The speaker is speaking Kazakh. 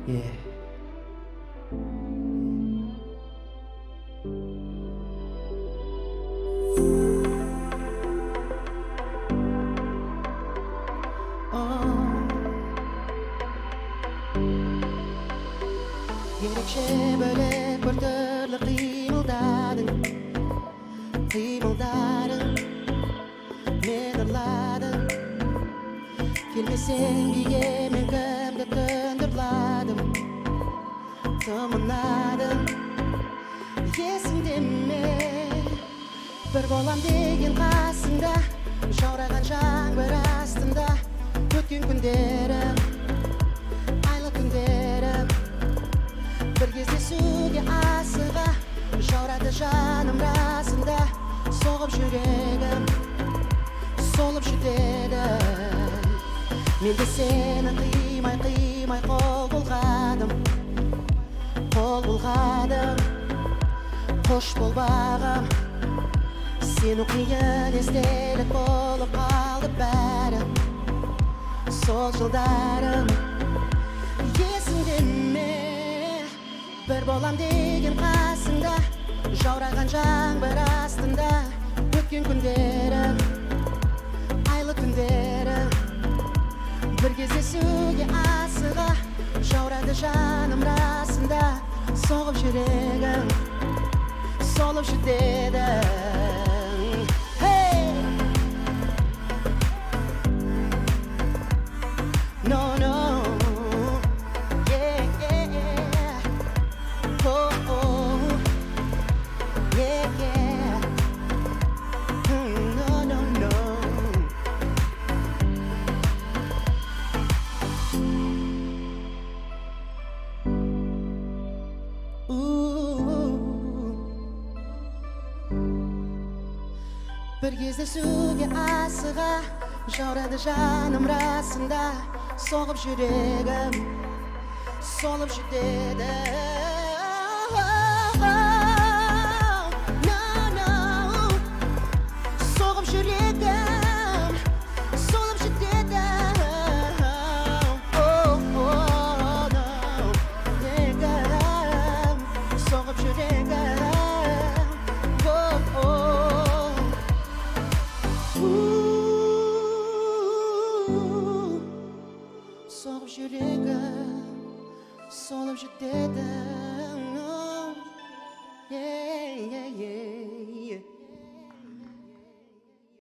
Yeah. Ерекше бөлек бір түрлі қимылдарың мен ұрладым. Келмесең биге мен кімді түндірладым, тымынадым. Есіңде ме бір болам деген қасыңда, жаураған жаңбыр астында өткен күндерім, айлы түндерім. Bir кездесуге асыға жаурады жаным расында, соғып жүрегім солып жетеді. Мен де сені қимай қол бұлғадым. Қош бол бағым, сені қиын естелік болып қалды бәрі. Сол жылдарым есіңде ме бір болам деген қасыңда, жаураған жаңбыр астында өткен күндерім, айлы түндерім. Bir кездесуге асыға жаурады жаным расында, соғып жүрегім солып жетеді. Hey! No, no. Bir кездесуге асыға жаурады жаным расында, соғып жүрегім солып жетеді. Соғып жүрегім солып жетеді. Соғып жүрегім soğuk yüreğim, solub жетеді.